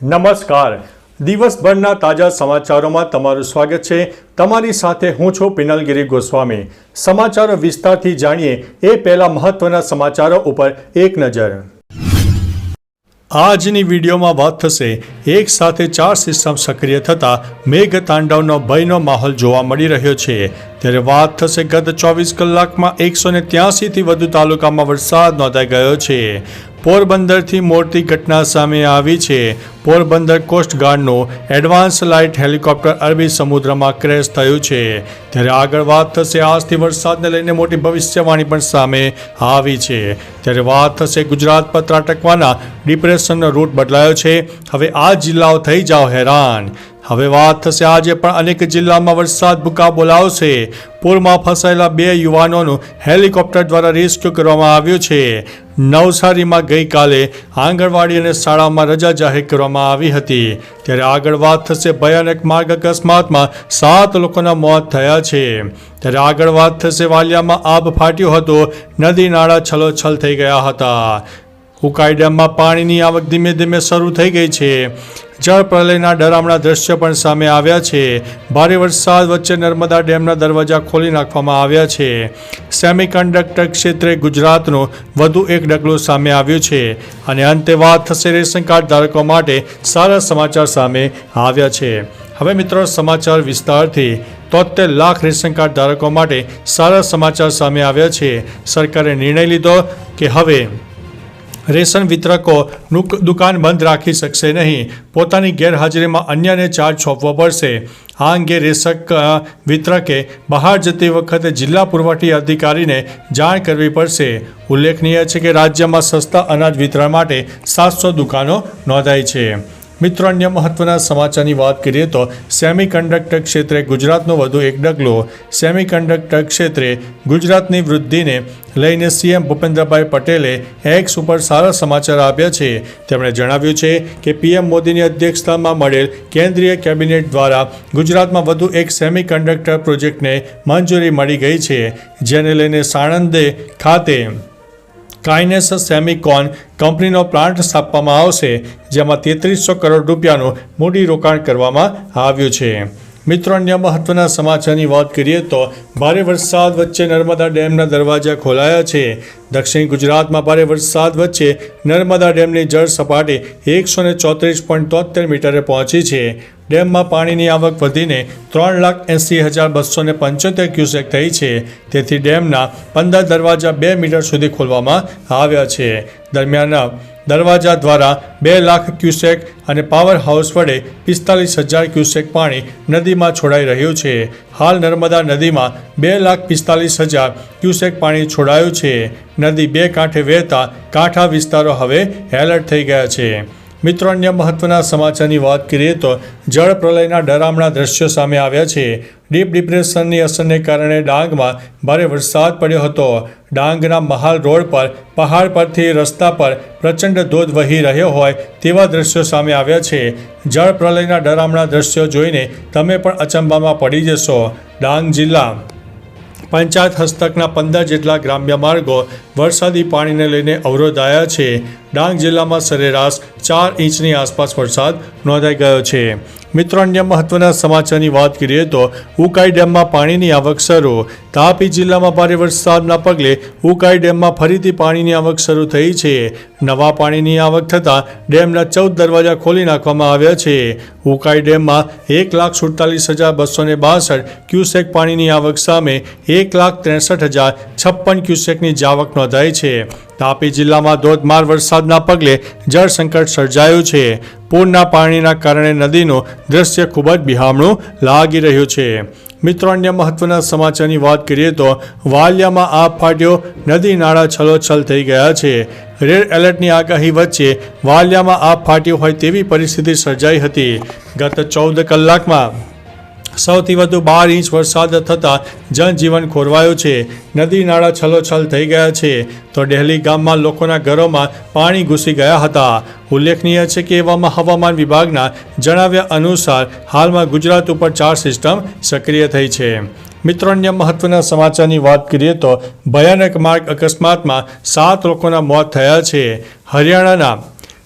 નમસ્કાર. દિવસભરના તાજા સમાચારોમાં તમારું સ્વાગત છે. તમારી સાથે હું છું પિનલગીરી ગોસ્વામી. સમાચારો વિસ્તારથી જાણીએ એ પહેલા મહત્વના સમાચારો ઉપર એક નજર. આજની વિડીયોમાં વાત થશે એક સાથે 4 સિસ્ટમ સક્રિય થતાં મેઘતાંડવનો ભયનો માહોલ જોવા મળી રહ્યો છે. ત્યારે વાત થશે ગત 24 કલાકમાં 183થી વધુ તાલુકામાં વરસાદ નોંધાઈ ગયો છે. પોરબંદરથી મોટી ઘટના સામે આવી છે. પોરબંદર કોસ્ટગાર્ડનું એડવાન્સ લાઇટ હેલિકોપ્ટર અરબી સમુદ્રમાં ક્રેશ થયું છે. ત્યારે આગળ વાત થશે આજથી વરસાદને લઈને મોટી ભવિષ્યવાણી પણ સામે આવી છે. ત્યારે વાત થશે ગુજરાત પર ત્રાટકવાના ડિપ્રેશનનો રૂટ બદલાયો છે. હવે આ જિલ્લાઓ થઈ જાઓ હેરાન. હવે વાત થશે આજે પણ અનેક જિલ્લામાં વરસાદ ભૂકા બોલાવશે. પૂરમાં ફસાયેલા 2 યુવાનોનું હેલિકોપ્ટર દ્વારા રેસ્ક્યુ કરવામાં આવ્યું છે. નવસારીમાં ગઈકાલે આંગણવાડી અને શાળામાં રજા જાહેર કરવામાં આવી હતી. ત્યારે આગળ વાત થશે ભયાનક માર્ગ અકસ્માતમાં 7 લોકોના મોત થયા છે. ત્યારે આગળ વાત થશે વાલિયામાં આબ ફાટ્યો હતો. નદી નાળા છલોછલ થઈ ગયા હતા. ઉકાઈ ડેમમાં પાણીની આવક ધીમે ધીમે શરૂ થઈ ગઈ છે. જળ પ્રલયના ડરામણા દ્રશ્યો પણ સામે આવ્યા છે. ભારે વરસાદ વચ્ચે નર્મદા ડેમના દરવાજા ખોલી નાખવામાં આવ્યા છે. સેમિકન્ડક્ટર ક્ષેત્રે ગુજરાતનું વધુ એક ડગલું સામે આવ્યું છે. અને અંતે વાત થશે રેશન કાર્ડ ધારકો માટે સારા સમાચાર સામે આવ્યા છે. હવે મિત્રો સમાચાર વિસ્તારથી 73 લાખ રેશન કાર્ડ ધારકો માટે સારા સમાચાર સામે આવ્યા છે. સરકારે નિર્ણય લીધો કે હવે રેશન વિતરકો દુકાન બંધ રાખી શકશે નહીં. પોતાની ગેરહાજરીમાં અન્યને ચાર્જ સોંપવો પડશે. આ અંગે રેશન વિતરકે બહાર જતી વખતે જિલ્લા પુરવઠા અધિકારીને જાણ કરવી પડશે. ઉલ્લેખનીય છે કે રાજ્યમાં સસ્તા અનાજ વિતરણ માટે 700 દુકાનો નોંધાઈ છે. મિત્રો અન્ય મહત્વના સમાચારની વાત કરીએ તો સેમિકન્ડક્ટર ક્ષેત્રે ગુજરાતનું વધુ એક ડગલું. સેમિકન્ડક્ટર ક્ષેત્રે ગુજરાતની વૃદ્ધિને લઈને સીએમ ભૂપેન્દ્રભાઈ પટેલે એક્સ ઉપર સારા સમાચાર આપ્યા છે. તેમણે જણાવ્યું છે કે પીએમ મોદીની અધ્યક્ષતામાં મળેલ કેન્દ્રીય કેબિનેટ દ્વારા ગુજરાતમાં વધુ એક સેમિકન્ડક્ટર પ્રોજેક્ટને મંજૂરી મળી ગઈ છે. જેને લઈને સાણંદ ખાતે કાઇનેસ સેમિકોન કંપનીનો પ્લાન્ટ સ્થાપવામાં આવશે. જેમાં 3300 કરોડ રૂપિયાનું મૂડીરોકાણ કરવામાં આવ્યું છે. મિત્રો અન્ય મહત્વના સમાચારની વાત કરીએ તો ભારે વરસાદ વચ્ચે નર્મદા ડેમના દરવાજા ખોલાયા છે. દક્ષિણ ગુજરાતમાં ભારે વરસાદ વચ્ચે નર્મદા ડેમની જળ સપાટી 134.73 મીટરે પહોંચી છે. ડેમમાં પાણીની આવક વધીને 3,80,275 ક્યુસેક થઈ છે. તેથી ડેમના 15 દરવાજા 2 મીટર સુધી ખોલવામાં આવ્યા છે. દરમિયાન દરવાજા દ્વારા 2 લાખ ક્યુસેક અને પાવર હાઉસ વડે 45,000 ક્યુસેક પાણી નદીમાં છોડાઈ રહ્યું છે. હાલ નર્મદા નદીમાં 2,45,000 ક્યુસેક પાણી છોડાયું છે. નદી 2 કાંઠે વહેતા કાંઠા વિસ્તારો હવે એલર્ટ થઈ ગયા છે. મિત્રો અન્ય મહત્વના સમાચારની વાત કરીએ તો જળ પ્રલયના ડરામણા દ્રશ્યો સામે આવ્યા છે. ડીપ ડિપ્રેશનની અસરને કારણે ડાંગમાં ભારે વરસાદ પડ્યો હતો. ડાંગના મહાલ રોડ પર પહાડ પરથી રસ્તા પર પ્રચંડ ધોધ વહી રહ્યો હોય તેવા દ્રશ્યો સામે આવ્યા છે. જળ પ્રલયના ડરામણા દ્રશ્યો જોઈને તમે પણ અચંબામાં પડી જશો. ડાંગ જિલ્લા પંચાયત હસ્તકના 15 જેટલા ગ્રામ્ય માર્ગો વરસાદી પાણીને લઈને અવરોધાયા છે. ડાંગ જિલ્લામાં સરેરાશ 4 ઇંચની આસપાસ વરસાદ નોંધાઈ ગયો છે. મિત્રો અન્ય મહત્વના સમાચારની વાત કરીએ તો ઉકાઈ ડેમમાં પાણીની આવક શરૂ. તાપી જિલ્લામાં ભારે વરસાદના પગલે ઉકાઈ ડેમમાં ફરીથી પાણીની આવક શરૂ થઈ છે. નવા પાણીની આવક થતાં ડેમના 14 દરવાજા ખોલી નાખવામાં આવ્યા છે. ઉકાઈ ડેમમાં 1,47,262 ક્યુસેક પાણીની આવક સામે 1,63,056 ક્યુસેકની જાવક નોંધાઈ છે. તાપી જિલ્લામાં ધોધમાર વરસાદના પગલે જળ સંકટ સર્જાયું છે. પૂરના પાણીના કારણે નદીનું દ્રશ્ય ખૂબ જ બિહામણું લાગી રહ્યું છે. મિત્રો અન્ય મહત્વના સમાચારની વાત કરીએ તો વાલિયામાં આબ ફાટ્યો. નદી નાળા છલોછલ થઈ ગયા છે. રેડ એલર્ટની આગાહી વચ્ચે વાલિયામાં આબ ફાટ્યો હોય તેવી પરિસ્થિતિ સર્જાઈ હતી. ગત 14 કલાકમાં સૌથી વધુ 12 ઇંચ વરસાદ થતાં જનજીવન ખોરવાયું છે. નદી નાળા છલોછલ થઈ ગયા છે. તો ડેહલી ગામમાં લોકોના ઘરોમાં પાણી ઘૂસી ગયા હતા. ઉલ્લેખનીય છે કે એવામાં હવામાન વિભાગના જણાવ્યા અનુસાર હાલમાં ગુજરાત ઉપર 4 સિસ્ટમ સક્રિય થઈ છે. મિત્રો અન્ય મહત્વના સમાચારની વાત કરીએ તો ભયાનક માર્ગ અકસ્માતમાં 7 લોકોના મોત થયા છે. હરિયાણાના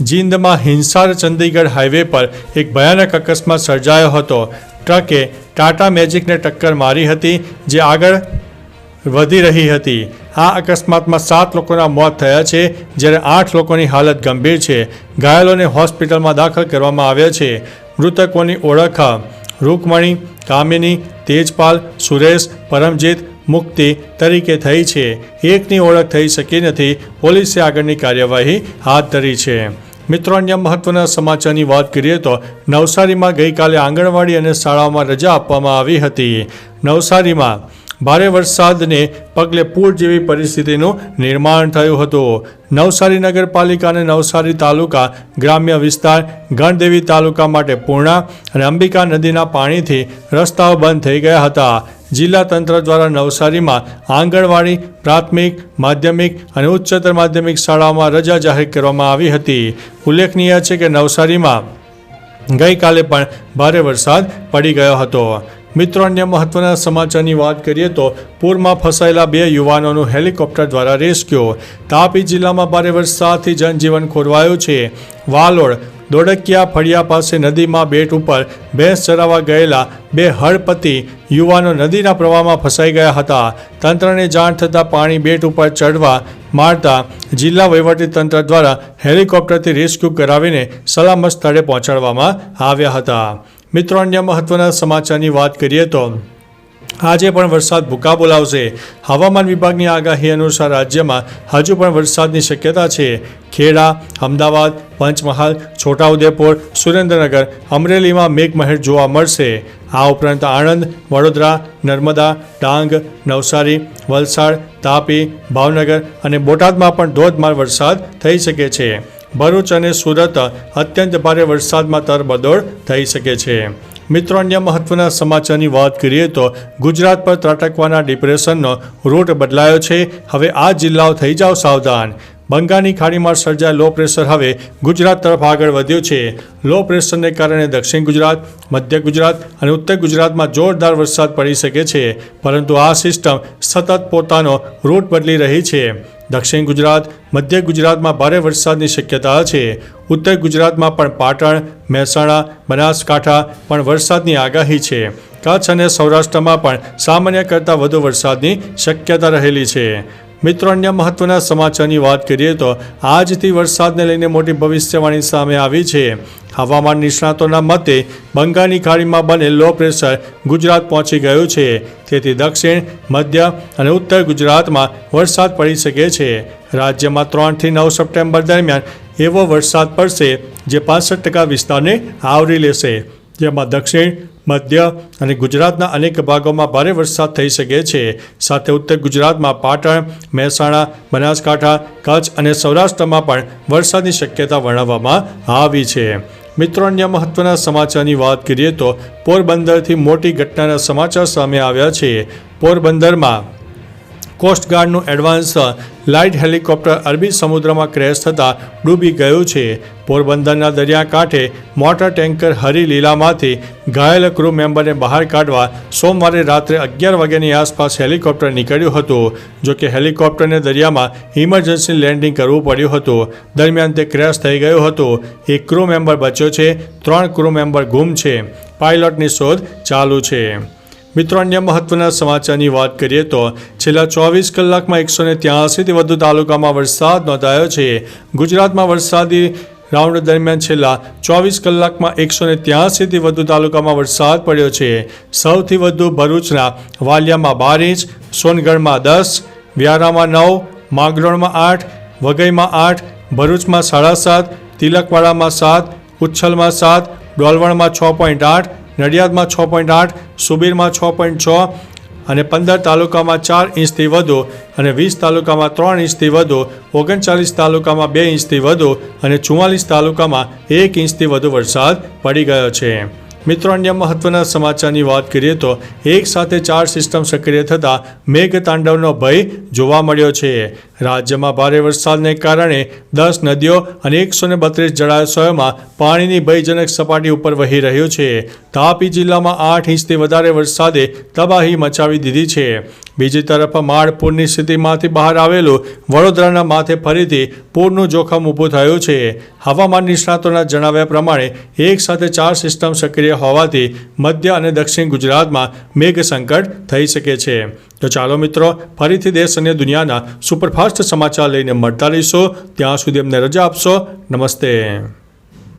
જીંદમાં હિંસાર ચંદીગઢ હાઈવે પર એક ભયાનક અકસ્માત સર્જાયો હતો. ટ્રકે ટાટા મેજિકને ટક્કર મારી હતી, જે આગળ વધી રહી હતી. આ અકસ્માતમાં 7 લોકોના મોત થયા છે, જ્યારે 8 લોકોની હાલત ગંભીર છે. ઘાયલોને હોસ્પિટલમાં દાખલ કરવામાં આવ્યા છે. મૃતકોની ઓળખ રૂકમણી, કામિની, તેજપાલ, સુરેશ, પરમજીત, મુક્તિ તરીકે થઈ છે. એકની ઓળખ થઈ શકી નથી. પોલીસે આગળની કાર્યવાહી હાથ ધરી છે. મિત્રો, અન્ય મહત્વના સમાચારની વાત કરીએ તો નવસારીમાં ગઈકાલે આંગણવાડી અને શાળાઓમાં રજા આપવામાં આવી હતી. નવસારીમાં ભારે વરસાદને પગલે પૂર જેવી પરિસ્થિતિનું નિર્માણ થયું હતું. નવસારી નગરપાલિકા અને નવસારી તાલુકા ગ્રામ્ય વિસ્તાર ગણદેવી તાલુકા માટે પૂર્ણા અને અંબિકા નદીના પાણીથી રસ્તાઓ બંધ થઈ ગયા હતા. જિલ્લા તંત્ર દ્વારા નવસારીમાં આંગણવાડી, પ્રાથમિક, માધ્યમિક અને ઉચ્ચતર માધ્યમિક શાળાઓમાં રજા જાહેર કરવામાં આવી હતી. ઉલ્લેખનીય છે કે નવસારીમાં ગઈકાલે પણ ભારે વરસાદ પડી ગયો હતો. મિત્રો, અન્ય મહત્વના સમાચારની વાત કરીએ તો પૂરમાં ફસાયેલા 2 યુવાનોનું હેલિકોપ્ટર દ્વારા રેસ્ક્યુ. તાપી જિલ્લામાં ભારે વરસાદથી જનજીવન ખોરવાયું છે. વાલોડ દોડકિયા ફળિયા પાસે નદીમાં બેટ ઉપર ભેંસ ચરાવવા ગયેલા 2 હળપતિ યુવાનો નદીના પ્રવાહમાં ફસાઈ ગયા હતા. તંત્રને જાણ થતાં પાણી બેટ ઉપર ચડવા મારતા જિલ્લા વહીવટીતંત્ર દ્વારા હેલિકોપ્ટરથી રેસ્ક્યુ કરાવીને સલામત સ્થળે પહોંચાડવામાં આવ્યા હતા. મિત્રો, અન્ય મહત્વના સમાચારની વાત કરીએ તો આજે પણ વરસાદ ભૂકા બોલાવશે. હવામાન વિભાગની આગાહી અનુસાર રાજ્યમાં હજુ પણ વરસાદની શક્યતા છે. ખેડા, અમદાવાદ, પંચમહાલ, છોટાઉદેપુર, સુરેન્દ્રનગર, અમરેલીમાં મેઘમહેર જોવા મળશે. આ ઉપરાંત આણંદ, વડોદરા, નર્મદા, ડાંગ, નવસારી, વલસાડ, તાપી, ભાવનગર અને બોટાદમાં પણ ધોધમાર વરસાદ થઈ શકે છે. ભરૂચ અને સુરત અત્યંત ભારે વરસાદમાં તરબદોળ થઈ શકે છે. મિત્રો, અન્ય મહત્વના સમાચારની વાત કરીએ તો ગુજરાત પર ત્રાટકવાના ડિપ્રેશનનો રૂટ બદલાયો છે. હવે આ જિલ્લાઓ થઈ જાઓ સાવધાન. બંગાળની ખાડીમાં સર્જાયેલ લો પ્રેશર હવે ગુજરાત તરફ આગળ વધ્યું છે. લો પ્રેશરને કારણે દક્ષિણ ગુજરાત, મધ્ય ગુજરાત અને ઉત્તર ગુજરાતમાં જોરદાર વરસાદ પડી શકે છે, પરંતુ આ સિસ્ટમ સતત પોતાનો રૂટ બદલી રહી છે. દક્ષિણ ગુજરાત, મધ્ય ગુજરાતમાં ભારે વરસાદની શક્યતા છે. ઉત્તર ગુજરાતમાં પણ પાટણ, મહેસાણા, બનાસકાંઠા પણ વરસાદની આગાહી છે. કચ્છ અને સૌરાષ્ટ્રમાં પણ સામાન્ય કરતાં વધુ વરસાદની શક્યતા રહેલી છે. મિત્રો, અન્ય મહત્વના સમાચારની વાત કરીએ તો આજથી વરસાદને લઈને મોટી ભવિષ્યવાણી સામે આવી છે. હવામાન નિષ્ણાતોના મતે બંગાળની ખાડીમાં બનેલ લો પ્રેશર ગુજરાત પહોંચી ગયું છે. તેથી દક્ષિણ, મધ્ય અને ઉત્તર ગુજરાતમાં વરસાદ પડી શકે છે. રાજ્યમાં 3 થી 9 સપ્ટેમ્બર દરમિયાન એવો વરસાદ પડશે જે 65% વિસ્તારને આવરી લેશે, જેમાં દક્ષિણ, મધ્ય અને ગુજરાતના અનેક ભાગોમાં ભારે વરસાદ થઈ શકે છે. સાથે ઉત્તર ગુજરાતમાં પાટણ, મહેસાણા, બનાસકાંઠા, કચ્છ અને સૌરાષ્ટ્રમાં પણ વરસાદની શક્યતા વર્ણવવામાં આવી છે. મિત્રો, અન્ય મહત્વના સમાચારની વાત કરીએ તો પોરબંદરથી મોટી ઘટનાના સમાચાર સામે આવ્યા છે. પોરબંદરમાં કોસ્ટગાર્ડનું એડવાન્સ લાઇટ હેલિકોપ્ટર અરબી સમુદ્રમાં ક્રેશ થતાં ડૂબી ગયું છે. પોરબંદરના દરિયાકાંઠે મોટર ટેન્કર હરી લીલામાંથી ઘાયલ ક્રૂ મેમ્બરને બહાર કાઢવા સોમવારે રાત્રે 11 વાગ્યાની આસપાસ હેલિકોપ્ટર નીકળ્યું હતું. જોકે હેલિકોપ્ટરને દરિયામાં ઇમરજન્સી લેન્ડિંગ કરવું પડ્યું હતું. દરમિયાન તે ક્રેશ થઈ ગયું હતું. એક ક્રૂ મેમ્બર બચ્યો છે. 3 ક્રૂ મેમ્બર ગુમ છે. પાયલોટની શોધ ચાલુ છે. મિત્રો, અન્ય મહત્વના સમાચારની વાત કરીએ તો છેલ્લા 24 કલાકમાં 183થી વધુ તાલુકામાં વરસાદ નોંધાયો છે. ગુજરાતમાં વરસાદી રાઉન્ડ દરમિયાન છેલ્લા 24 કલાકમાં 183થી વધુ તાલુકામાં વરસાદ પડ્યો છે. સૌથી વધુ ભરૂચના વાલિયામાં 12 ઇંચ, સોનગઢમાં 10, વ્યારામાં 9, માંગરોળમાં 8, વઘઈમાં 8, ભરૂચમાં 7.5, તિલકવાડામાં 7, ઉચ્છલમાં 7, ડોલવણમાં 6.8, નડિયાદમાં 6.8, સુબીરમાં 6.6 અને 15 તાલુકામાં 4 ઇંચથી વધુ અને 20 તાલુકામાં 3 ઇંચથી વધુ, 39 તાલુકામાં 2 ઇંચથી વધુ અને 44 તાલુકામાં 1 ઇંચથી વધુ વરસાદ પડી ગયો છે. મિત્રો, અન્ય મહત્વના સમાચારની વાત કરીએ તો એક સાથે 4 સિસ્ટમ સક્રિય થતાં મેઘતાંડવનો ભય જોવા મળ્યો છે. રાજ્યમાં ભારે વરસાદને કારણે 10 નદીઓ અને 132 જળાશયોમાં પાણીની ભયજનક સપાટી ઉપર વહી રહ્યું છે. તાપી જિલ્લામાં 8 ઇંચથી વધારે વરસાદે તબાહી મચાવી દીધી છે. બીજી તરફ માળ પૂરની સ્થિતિમાંથી બહાર આવેલું વડોદરાના માથે ફરીથી પૂરનું જોખમ ઊભું થયું છે. હવામાન નિષ્ણાતોના જણાવ્યા પ્રમાણે એક સાથે 4 સિસ્ટમ સક્રિય હોવાથી મધ્ય અને દક્ષિણ ગુજરાતમાં મેઘ સંકટ થઈ શકે છે. તો ચાલો મિત્રો, ફરીથી દેશ અને દુનિયાના સુપરફાસ્ટ સમાચાર લઈને મળતા રહીશો. ત્યાં સુધી અમને રજા આપશો. નમસ્તે.